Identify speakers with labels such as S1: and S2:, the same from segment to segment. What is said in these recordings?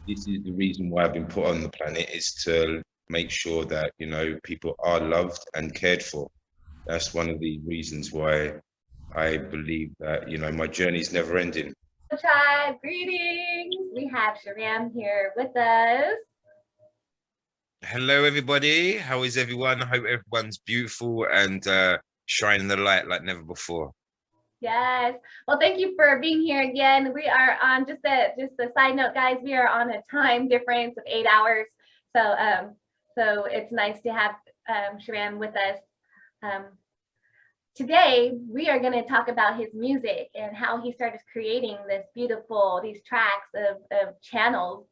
S1: this is the reason why I've been put on the planet, is to make sure that, you know, people are loved and cared for. That's one of the reasons why I believe that, you know, my journey's never ending.
S2: Tribe, greetings. We have Shahram here with us.
S1: Hello, everybody. How is everyone? I hope everyone's beautiful and shining the light like never before.
S2: Yes. Well, thank you for being here again. We are on just a side note, guys. We are on a time difference of 8 hours, so it's nice to have Shahram with us. Today, we are going to talk about his music and how he started creating these tracks of channels.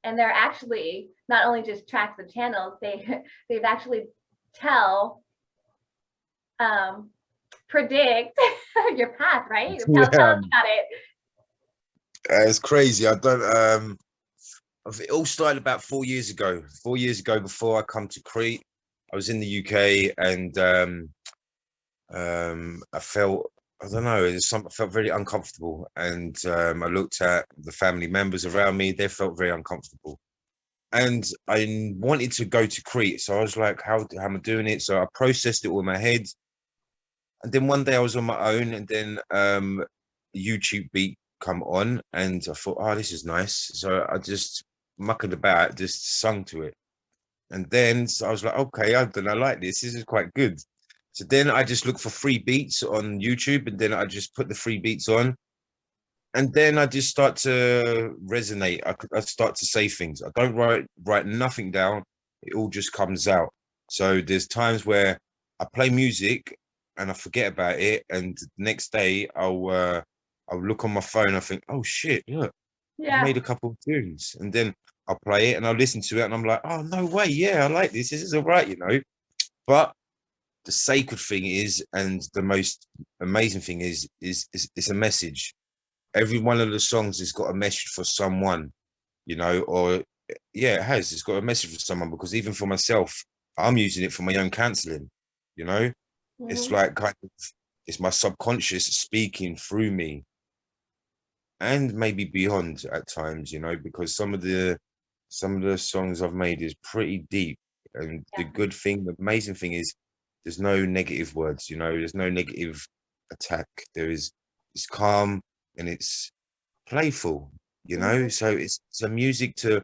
S2: And they're actually not only just tracks of channels, they've actually predict your path, right? Tell us
S1: Yeah,
S2: about it.
S1: it's crazy. I don't. It all started about 4 years ago. 4 years ago, before I come to Crete, I was in the UK, and I felt, I don't know, I felt very uncomfortable, and I looked at the family members around me. They felt very uncomfortable, and I wanted to go to Crete. So I was like, how am I doing it? So I processed it all in my head, and then one day I was on my own, and then YouTube beat come on, and I thought, oh, this is nice. So I just mucking about, just sung to it. And then so I was like, okay, I don't know, I like this. This is quite good. So then I just look for free beats on YouTube, and then I just put the free beats on. And then I just start to resonate. I start to say things. I don't write nothing down. It all just comes out. So there's times where I play music and I forget about it, and the next day I'll look on my phone. I think, oh shit, look, I've
S2: Yeah.
S1: made a couple of tunes, and then I'll play it and I'll listen to it, and I'm like, oh no way, yeah, I like this. This is all right, you know. But the sacred thing is, and the most amazing thing is it's a message. Every one of the songs has got a message for someone, you know, or yeah, it has. It's got a message for someone, because even for myself, I'm using it for my own counseling, you know. It's
S2: Mm-hmm.
S1: like kind of, it's my subconscious speaking through me, and maybe beyond at times, you know, because some of the songs I've made is pretty deep. And the
S2: Yeah.
S1: good thing, the amazing thing is, there's no negative words, you know, there's no negative attack. It's calm and it's playful, you know.
S2: Mm-hmm.
S1: So it's a music to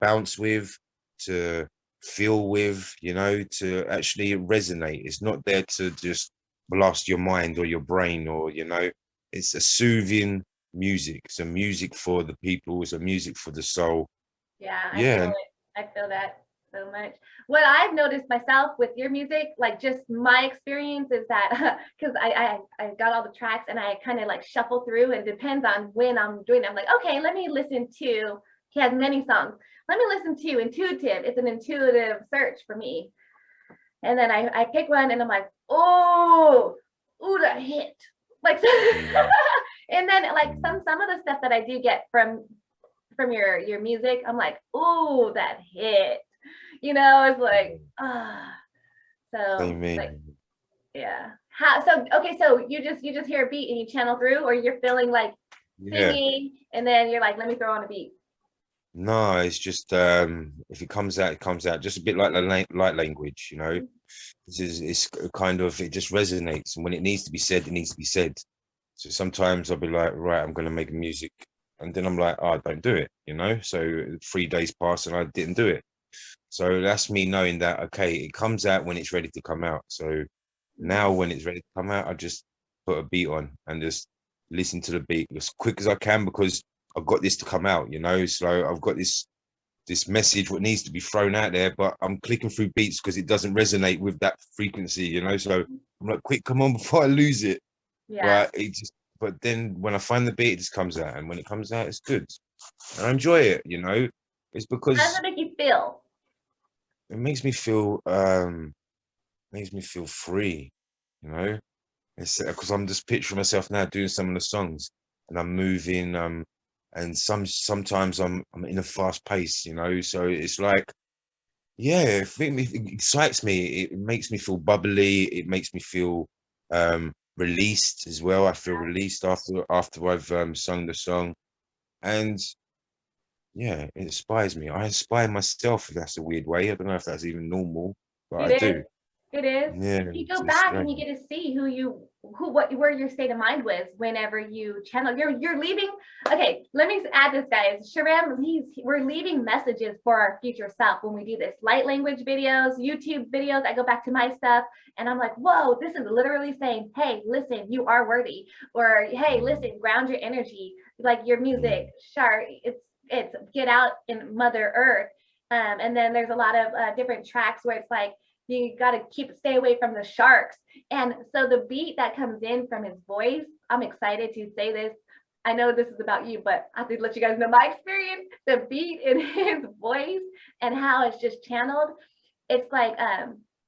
S1: bounce with, to feel with, you know, to actually resonate. It's not there to just blast your mind or your brain, or, you know, it's a soothing music. It's a music for the people, it's a music for the soul.
S2: Yeah, I feel
S1: Yeah.
S2: it. I feel that so much. What I've noticed myself with your music, like just my experience is that because I got all the tracks and I kind of like shuffle through, and depends on when I'm doing it. I'm like, okay, let me listen to, he has many songs. Let me listen to intuitive. It's an intuitive search for me. And then I pick one and I'm like, oh, ooh, that hit. Like
S1: Mm,
S2: and then like
S1: mm,
S2: some of the stuff that I do get from your music, I'm like, oh, that hit. It's like,
S1: mm.
S2: ah. So
S1: Same
S2: like,
S1: here.
S2: yeah. How so okay, so you just hear a beat and you channel through, or you're feeling like
S1: Yeah.
S2: singing and then you're like, let me throw on a beat.
S1: No, it's just if it comes out, it comes out. Just a bit like the light language, you know. It's kind of, it just resonates, and when it needs to be said, it needs to be said. So sometimes I'll be like, right, I'm gonna make music, and then I'm like, oh, I don't do it, you know. So 3 days pass and I didn't do it. So that's me knowing that, okay, it comes out when it's ready to come out. So now
S2: Mhm.
S1: when it's ready to come out, I just put a beat on and just listen to the beat as quick as I can, because I've got this to come out, you know. So I've got this message what needs to be thrown out there, but I'm clicking through beats because it doesn't resonate with that frequency, you know. So I'm like, quick, come on before I lose it.
S2: Yeah.
S1: But then when I find the beat, it just comes out, and when it comes out, it's good, and I enjoy it, you know. It's
S2: How does
S1: because
S2: it make you feel?
S1: it makes me feel free, you know. It's because I'm just picturing myself now doing some of the songs, and I'm moving, and sometimes I'm in a fast pace, you know. So it's like, yeah, it excites me. It makes me feel bubbly. It makes me feel released as well. I feel released after I've sung the song, and yeah, it inspires me. I inspire myself. If that's a weird way, I don't know if that's even normal, but I
S2: It is.
S1: do.
S2: It is.
S1: Yeah,
S2: You go
S1: it's
S2: back and
S1: strange.
S2: you get to see where your state of mind was whenever you channel. You're leaving. Okay, let me add this, guys. Shahram, we're leaving messages for our future self when we do this. Light language videos, YouTube videos. I go back to my stuff and I'm like, whoa, this is literally saying, hey, listen, you are worthy. Or hey, listen, ground your energy. Like your music, Shar, it's get out in Mother Earth. And then there's a lot of different tracks where it's like, you got to stay away from the sharks. And so the beat that comes in from his voice, I'm excited to say this. I know this is about you, but I have to let you guys know my experience. The beat in his voice and how it's just channeled. It's like,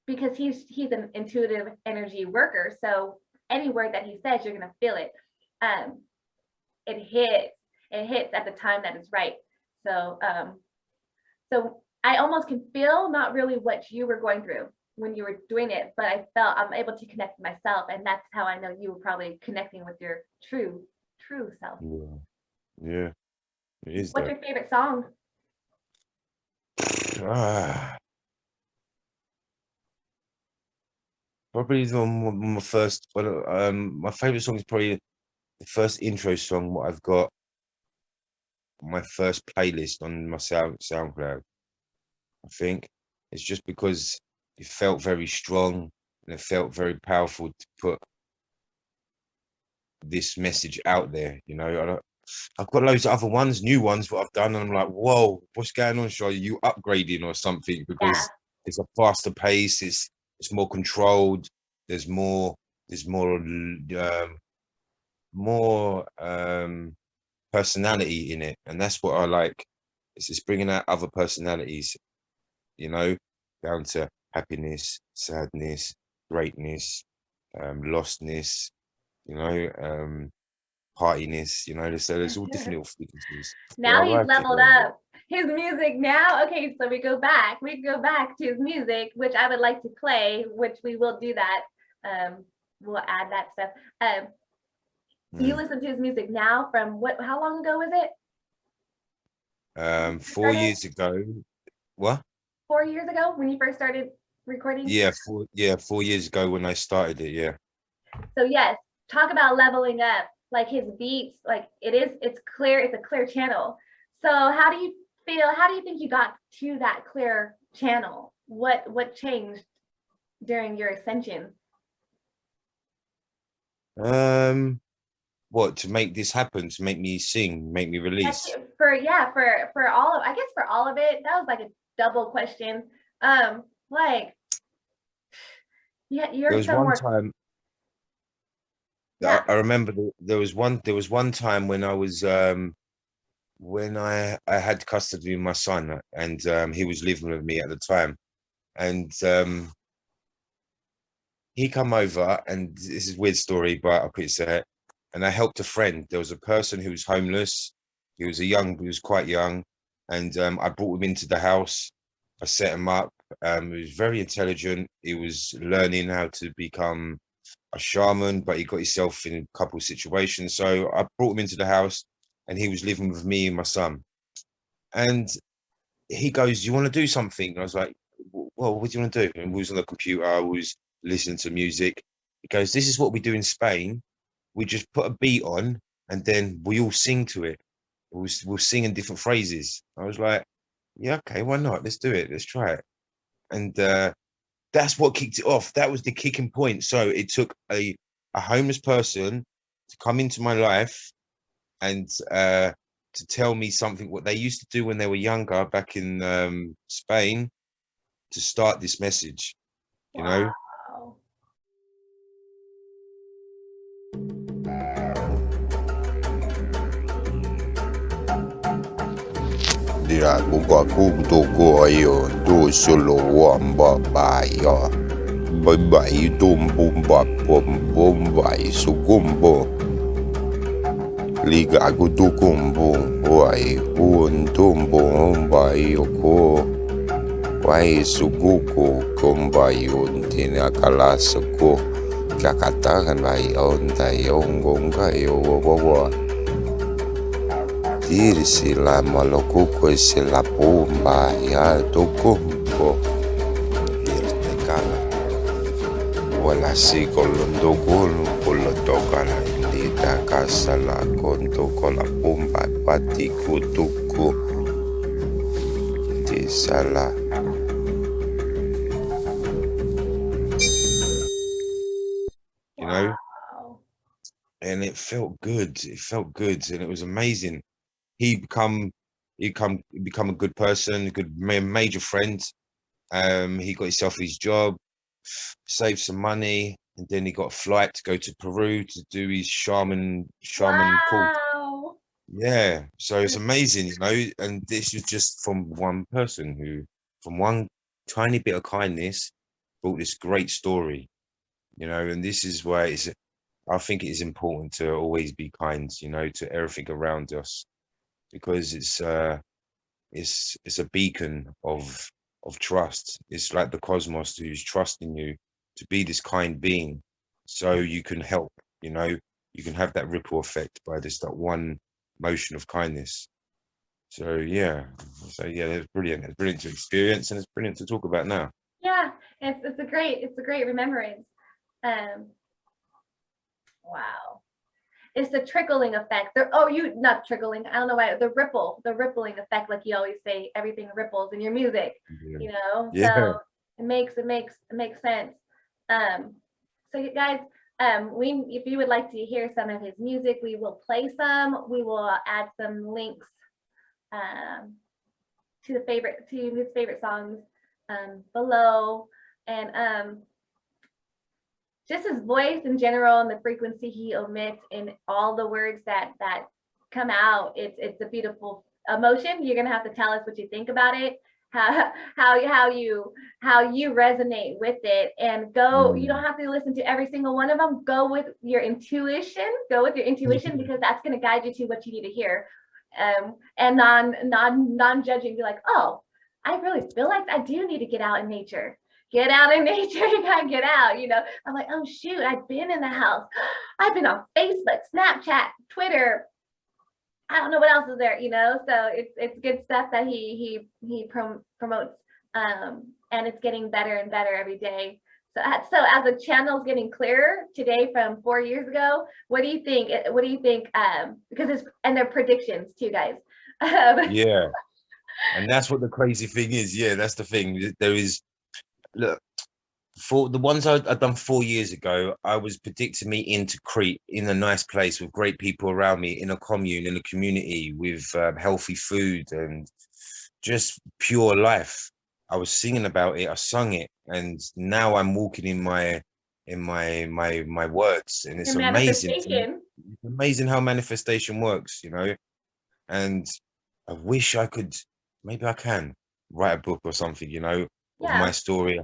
S2: because he's an intuitive energy worker. So any word that he says, you're going to feel it. It hits at the time that is right. So, so I almost can feel not really what you were going through when you were doing it, but I felt I'm able to connect with myself. And that's how I know you were probably connecting with your true self.
S1: Yeah, it is
S2: What's
S1: that.
S2: your favorite song?
S1: Probably my first. Well, my favorite song is probably the first intro song. What I've got on my first playlist on my SoundCloud. I think it's just because it felt very strong and it felt very powerful to put this message out there. You know, I've got loads of other ones, new ones, what I've done, and I'm like, whoa, what's going on, Shaw? Are you upgrading or something?
S2: Yeah.
S1: Because it's a faster pace, it's more controlled, there's more personality in it, and that's what I like. It's just bringing out other personalities, you know, down to happiness, sadness, greatness, lostness, you know, partiness, you know, there's all different little frequencies.
S2: Now
S1: I
S2: he's
S1: like it.
S2: leveled up his music now. Okay, so we go back to his music, which I would like to play, which we will do that. We'll add that stuff. You listen to his music now from how long ago was it?
S1: 4 years ago. What?
S2: 4 years ago when you first started recording?
S1: Yeah, 4 years ago when I started it, yeah.
S2: So yes, talk about leveling up. Like his beats, like it's clear, it's a clear channel. So how do you think you got to that clear channel? What changed during your ascension?
S1: What, to make this happen, to make me sing, make me release?
S2: For all of, I guess for all of it, that was like a double question. Like, yeah,
S1: There was one time.
S2: Yeah.
S1: I remember there was one time when I was when I had custody of my son, and he was living with me at the time, and he come over, and this is a weird story, but I could say it. And I helped a friend. There was a person who was homeless. He was quite young, and I brought him into the house. I set him up. He was very intelligent. He was learning how to become a shaman, but he got himself in a couple of situations. So I brought him into the house, and he was living with me and my son. And he goes, "Do you want to do something?" And I was like, "Well, what do you want to do?" And we was on the computer. I was listening to music. He goes, "This is what we do in Spain. We just put a beat on, and then we all sing to it. We'll sing in different phrases." I was like, "Yeah, okay, why not? Let's do it. Let's try it." And that's what kicked it off. That was the kicking point. So it took a homeless person to come into my life and to tell me something what they used to do when they were younger back in Spain, to start this message, you know.
S3: Dira buka kumto ko ayo do solo wamba baya bye tumbo bai sugumbo liga gutukumbo wai tumbo bai ko wai suguko kumbayo tina kalasako kakatakan bai on tayong kayo wawa dirsi la malokoko se la bomba ya tokombo dirtekala wala si kolondo kolo tokala indita kasala konto kola bomba pati kutuku di sala.
S1: You know,
S2: Wow.
S1: and it felt good. It felt good, and it was amazing. He become a good person, a good major friend. He got himself his job, saved some money, and then he got a flight to go to Peru to do his shaman course.
S2: Wow.
S1: Yeah, so it's amazing, you know, and this is just from one person who, from one tiny bit of kindness, brought this great story, you know, and this is why I think it is important to always be kind, you know, to everything around us, because it's a beacon of trust. It's like the cosmos who's trusting you to be this kind being, so you can help, you know, you can have that ripple effect by this that one motion of kindness. So yeah, it's brilliant. It's brilliant to experience, and it's brilliant to talk about now.
S2: Yeah, it's a great remembrance. Wow. It's the trickling effect. Not trickling. I don't know why. The rippling effect, like you always say, everything ripples in your music.
S1: Yeah.
S2: You know,
S1: Yeah.
S2: so it makes sense. So you guys, if you would like to hear some of his music, we will play some. We will add some links to his favorite songs below, and just his voice in general and the frequency he omits in all the words that come out. It's a beautiful emotion. You're gonna have to tell us what you think about it, how you resonate with it, and go. You don't have to listen to every single one of them. Go with your intuition. Because that's gonna guide you to what you need to hear, and non-judging. Be like, oh, I really feel like I do need to get out in nature. Get out in nature, you gotta get out, you know. I'm like, oh shoot, I've been in the house. I've been on Facebook, Snapchat, Twitter. I don't know what else is there, you know. So it's good stuff that he promotes, and it's getting better and better every day. So as the channel's getting clearer today from 4 years ago, what do you think? Because they're predictions too, guys.
S1: Yeah, and that's what the crazy thing is. Yeah, that's the thing. There is. Look, for the ones I'd done 4 years ago, I was predicting me into Crete, in a nice place with great people around me, in a commune, in a community with healthy food and just pure life. I was singing about it, I sung it, and now I'm walking in my words, and it's amazing. It's amazing how manifestation works, you know. And I wish I could, maybe I can write a book or something, you know, of my story,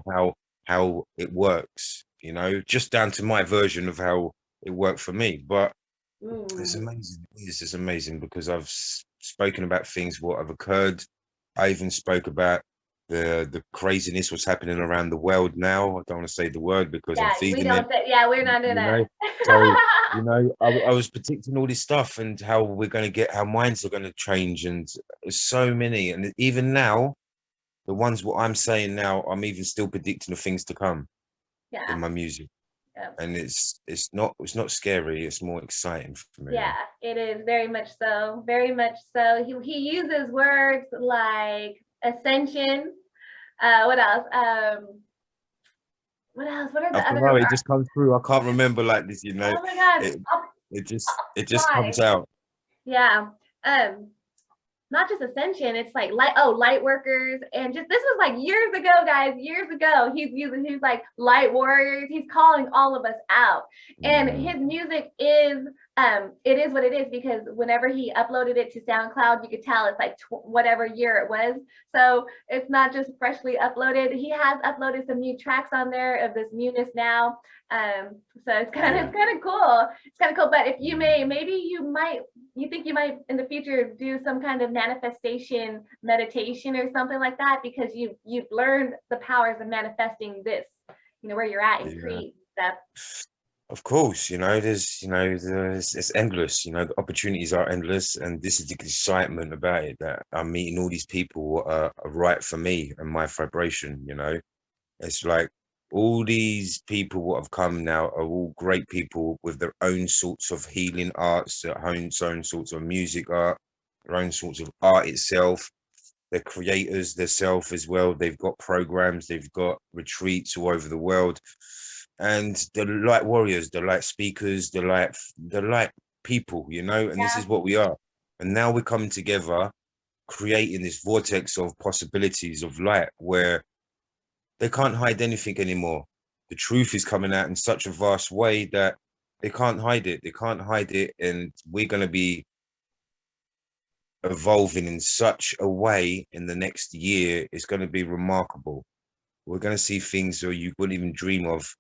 S1: how it works, you know, just down to my version of how it worked for me. But it's amazing. It's amazing because I've spoken about things what have occurred. I even spoke about the craziness what's happening around the world now. I don't want to say the word because I'm feeding it.
S2: We're not doing that.
S1: So you know, I was predicting all this stuff and how we're going to get, how minds are going to change, and there's so many. And even now, the ones what I'm saying now, I'm even still predicting the things to come in my music.
S2: Yeah.
S1: And it's not scary, it's more exciting for me.
S2: Yeah, it is very much so. He uses words like ascension. What else? What are the other words?
S1: It just comes through. I can't remember like this, you know.
S2: Oh my god.
S1: It just comes out.
S2: Yeah. Not just ascension, it's like light workers, and just this was like years ago, guys. Years ago, he's like light warriors. He's calling all of us out, and his music is it is what it is, because whenever he uploaded it to SoundCloud, you could tell it's like whatever year it was. So it's not just freshly uploaded. He has uploaded some new tracks on there of this newness now. So it's kind of cool. It's kind of cool. But if you you think you might in the future do some kind of manifestation meditation or something like that, because you've learned the powers of manifesting this, you know, where you're at in Crete stuff.
S1: Of course, it's endless. The opportunities are endless, and this is the excitement about it, that I'm meeting all these people who are right for me and my vibration. It's like all these people who have come now are all great people with their own sorts of healing arts, their own sorts of music art, their own sorts of art itself. They're creators themselves as well. They've got programs, they've got retreats all over the world, and the light warriors, the light speakers, the light people, and this
S2: Yeah.
S1: is what we are. And now we're coming together, creating this vortex of possibilities of light where they can't hide anything anymore. The truth is coming out in such a vast way that they can't hide it. They can't hide it, and we're going to be evolving in such a way in the next year. It's going to be remarkable. We're going to see things that you wouldn't even dream of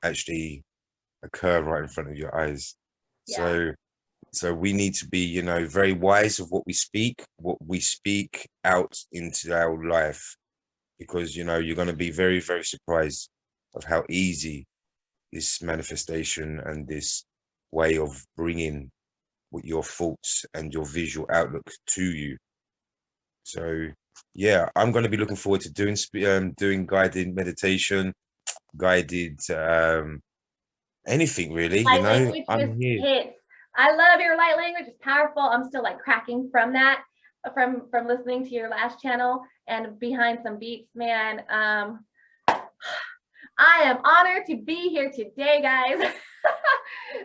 S1: actually occur right in front of your eyes.
S2: Yeah.
S1: So we need to be, very wise of what we speak out into our life, because you're going to be very, very surprised of how easy this manifestation and this way of bringing with your thoughts and your visual outlook to you. So yeah, I'm going to be looking forward to doing guided meditation, guided anything really.
S2: Light language just
S1: I'm here.
S2: hits. I love your light language. It's powerful. I'm still like cracking from that, from listening to your last channel and behind some beats, man. I am honored to be here today, guys.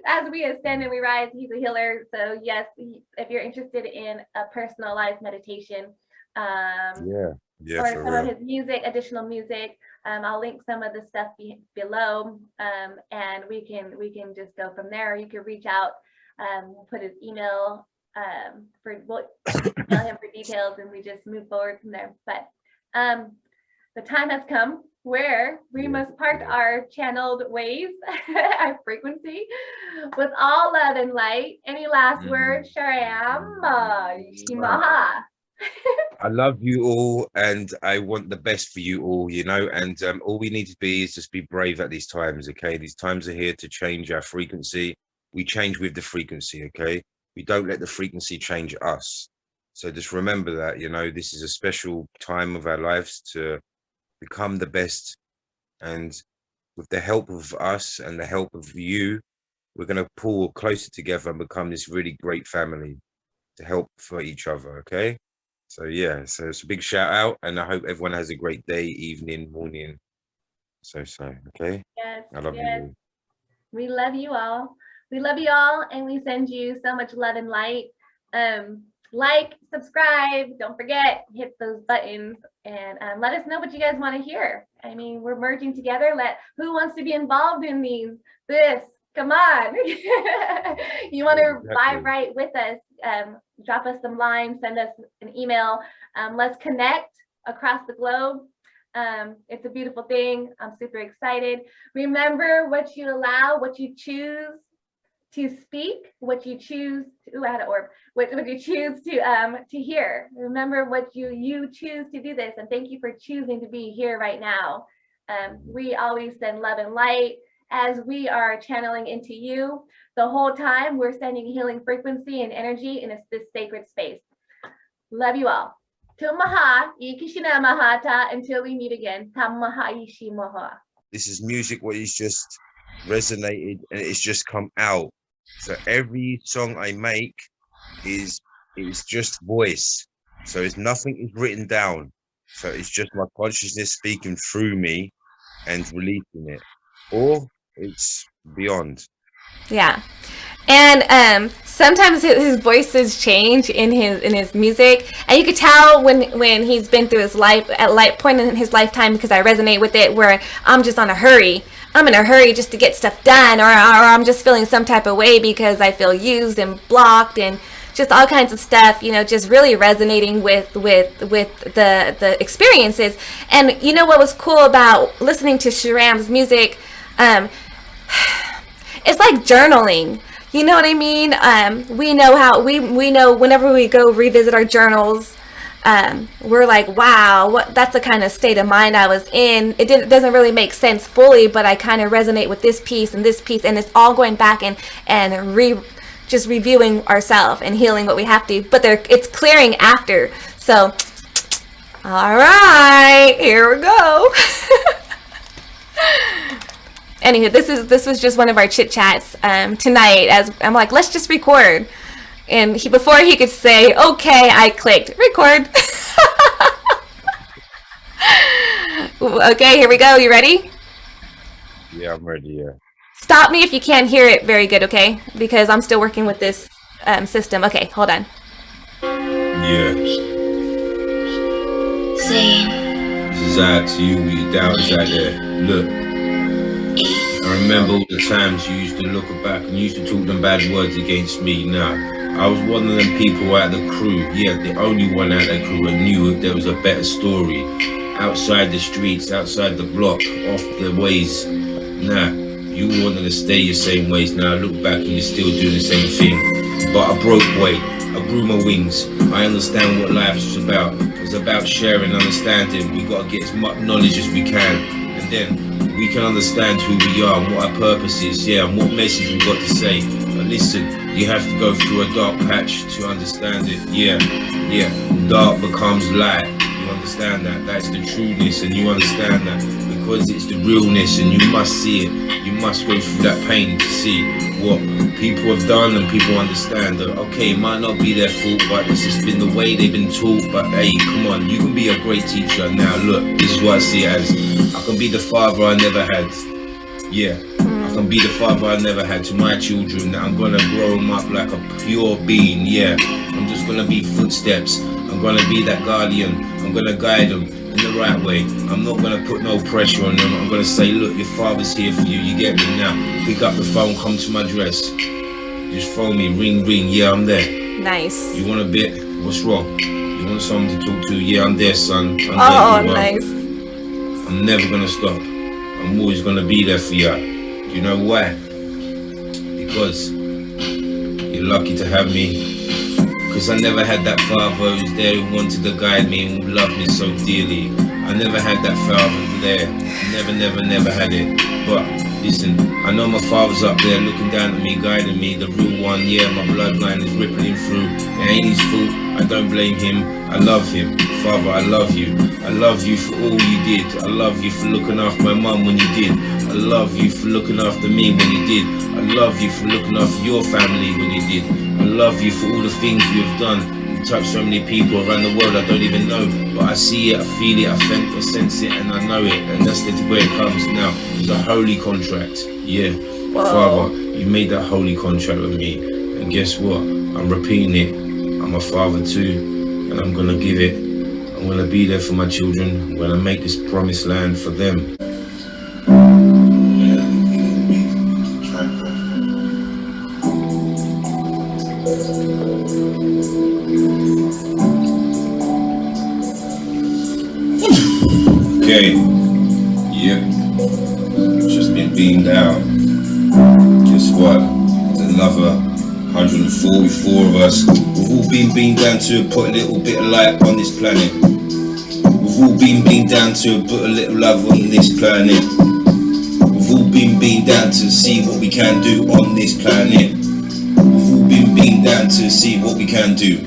S2: As we ascend and we rise, he's a healer. So yes, if you're interested in a personalized meditation,
S1: Yeah,
S2: or
S1: for
S2: some of
S1: real.
S2: his music, additional music, I'll link some of the stuff below, and we can just go from there. You can reach out, we'll put his email, we'll email him for details, and we just move forward from there. But the time has come where we
S1: Yeah,
S2: must part
S1: yeah.
S2: our channeled ways, our frequency, with all love and light. Any last words, Shahram? Shimaha.
S1: I love you all, and I want the best for you all, and all we need to be is just be brave at these times, okay? These times are here to change our frequency. We change with the frequency, okay? We don't let the frequency change us. So just remember that, this is a special time of our lives to become the best, and with the help of us and the help of you, we're going to pull closer together and become this really great family to help for each other, okay? So yeah, so it's a big shout out, and I hope everyone has a great day, evening, morning. Okay?
S2: Yes,
S1: I love you
S2: yes.
S1: all.
S2: We love you all. We love you all, and we send you so much love and light. Like, subscribe, don't forget, hit those buttons, and let us know what you guys want to hear. I mean, we're merging together. Who wants to be involved in this? Come on. You want to vibe right with us? Drop us some lines, send us an email. Let's connect across the globe. It's a beautiful thing. I'm super excited. Remember what you allow, what you choose to speak, what you choose to, I had an orb, what you choose to hear. Remember what you choose to do this, and thank you for choosing to be here right now. We always send love and light as we are channeling into you. The whole time we're sending healing frequency and energy in this sacred space. Love you all. Tumaha, ikishina mahata, until we meet again. Tamaha ishi moha.
S1: This is music where it's just resonated and it's just come out. So every song I make is just voice. So it's nothing is written down. So it's just my consciousness speaking through me and releasing it. Or it's beyond.
S4: Yeah. And sometimes his voices change in his music, and you could tell when he's been through his life at light point in his lifetime, because I resonate with it, where I'm just on a hurry. I'm in a hurry just to get stuff done, or I'm just feeling some type of way because I feel used and blocked and just all kinds of stuff, just really resonating with the experiences. And you know what was cool about listening to Shahram's music? It's like journaling. You know what I mean? We know how we know whenever we go revisit our journals, we're like, wow, that's the kind of state of mind I was in. It doesn't really make sense fully, but I kind of resonate with this piece, and it's all going back and just reviewing ourselves and healing what we have to, but it's clearing after. So, all right, here we go. Anywho, this was just one of our chit chats tonight. As I'm like, let's just record. And before he could say, okay, I clicked record. Okay, here we go. You ready?
S1: Yeah, I'm ready. Yeah.
S4: Stop me if you can't hear it very good, okay? Because I'm still working with this system. Okay, hold on.
S3: Yeah. This is out to you with your doubters out there. Look. I remember all the times you used to look back and you used to talk them bad words against me. Now, I was one of them people out of the crew. Yeah, the only one out of the crew who knew there was a better story. Outside the streets, outside the block, off the ways. Nah, you wanted to stay your same ways. Now I look back and you're still doing the same thing. But I broke weight, I grew my wings. I understand what life is about. It's about sharing, understanding. We gotta get as much knowledge as we can. And then we can understand who we are and what our purpose is, yeah, and what message we've got to say. But listen, you have to go through a dark patch to understand it, yeah. Dark becomes light, you understand that? That's the trueness, and you understand that because it's the realness, and you must see it. You must go through that pain to see what people have done, and people understand that, okay, it might not be their fault, but it's just been the way they've been taught. But hey, come on, you can be a great teacher. Now look, this is what I see it as. I can be the father I never had. Yeah, I can be the father I never had to my children. Now I'm gonna grow them up like a pure being. Yeah, I'm just gonna be footsteps. I'm gonna be that guardian. I'm gonna guide them in the right way. I'm not gonna put no pressure on them. I'm gonna say, look, your father's here for you. You get me? Now pick up the phone, come to my dress. Just phone me, ring, yeah, I'm there.
S4: Nice.
S3: You want a bit? What's wrong? You want someone to talk to? Yeah, I'm there, son.
S4: I'm there. Nice.
S3: I'm never gonna stop. I'm always gonna be there for you. Do you know why? Because you're lucky to have me. Because I never had that father who's there who wanted to guide me and who loved me so dearly. I never had that father there. Never had it. But listen, I know my father's up there looking down at me, guiding me, the real one. Yeah, my bloodline is rippling through. It ain't his fault. I don't blame him. I love him. Father, I love you. I love you for all you did. I love you for looking after my mum when you did. I love you for looking after me when you did. I love you for looking after your family when you did. I love you for all the things you have done. You touched so many people around the world I don't even know. But I see it, I feel it, I sense it, and I know it. And that's the way it comes now. It's a holy contract. Yeah. Whoa. Father, you made that holy contract with me. And guess what? I'm repeating it. I'm a father too. And I'm going to give it. I'm going to be there for my children. I'm going to make this promised land for them. Okay. Yep. Just been beamed down. Guess what? There's another 144 of us. We've all been beamed down to put a little bit of light on this planet. We've all been beamed down to put a little love on this planet. We've all been beamed down to see what we can do on this planet. We've all been beamed down to see what we can do.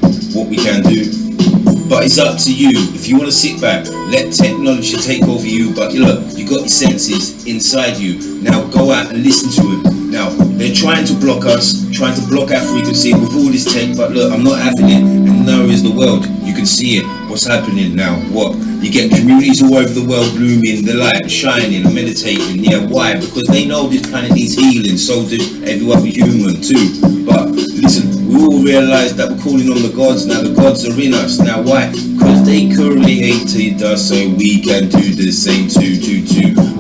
S3: But it's up to you. If you want to sit back, let technology take over you. But look, you got your senses inside you. Now go out and listen to it. Now they're trying to block us, trying to block our frequency with all this tech. But look, I'm not having it. And now is the world. You can see it. What's happening now? What? You get communities all over the world blooming, the light shining and meditating. Yeah, why? Because they know this planet needs healing. So does every other human too. But listen, we all realize that we're calling on the gods. Now the gods are in us. Now why? Because they created us so we can do the same too.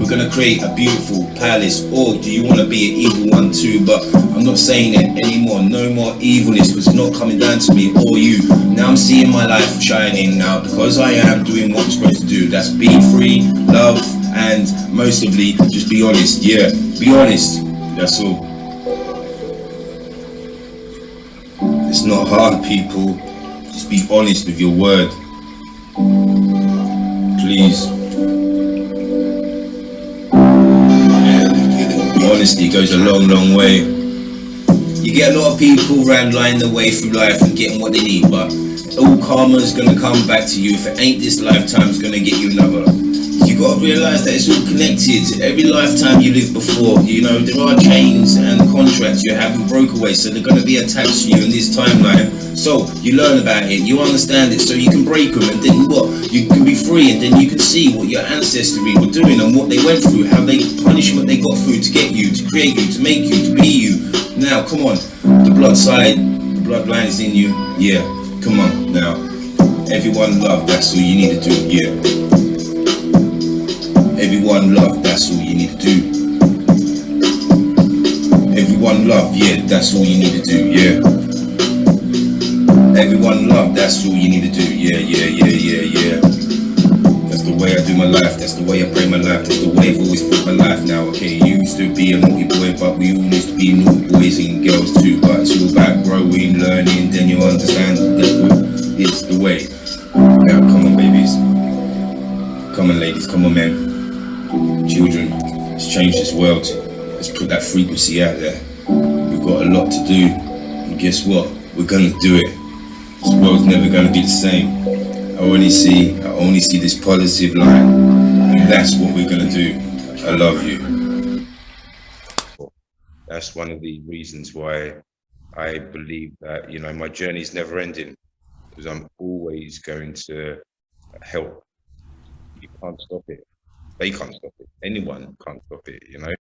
S3: We're gonna create a beautiful palace. Or do you want to be an evil one too? But I'm not saying it anymore. No more evilness, because it's not coming down to me or you. Now I'm seeing my life shining now because I am doing what I'm supposed to do. That's be free, love, and mostly just be honest. Yeah, be honest. That's all. It's not hard, people. Just be honest with your word. please. Honesty goes a long, long way. You get a lot of people rambling their way through life and getting what they need, but all karma is gonna come back to you. If it ain't this lifetime, it's gonna get you another. You gotta realize that it's all connected. Every lifetime you live before, you know, there are chains and contracts you haven't broke away, so they're gonna be attached to you in this timeline. So you learn about it, you understand it, so you can break them, and then what? You can be free, and then you can see what your ancestry were doing and what they went through, how they punishment they got through to get you, to create you, to make you, to be you. Now, come on, the blood side, the bloodline is in you. Yeah, come on now. Everyone love, that's all you need to do. Yeah. Everyone love, that's all you need to do. Everyone love, yeah, that's all you need to do, yeah. Everyone love, that's all you need to do, yeah, yeah, yeah, yeah, yeah. That's the way I do my life, that's the way I pray my life, that's the way I've always put my life now, okay. You used to be a naughty boy, but we all used to be naughty boys and girls too, but it's all about growing, learning, then you understand that it's the way. Now, come on, babies. Come on, ladies, come on, men. Children, let's change this world. Let's put that frequency out there. We've got a lot to do, and guess what? We're gonna do it. This world's never gonna be the same. I only see this positive line, and that's what we're gonna do. I love you.
S1: That's one of the reasons why I believe that, you know, my journey's never ending, because I'm always going to help. You can't stop it. They can't stop it. Anyone can't stop it, you know.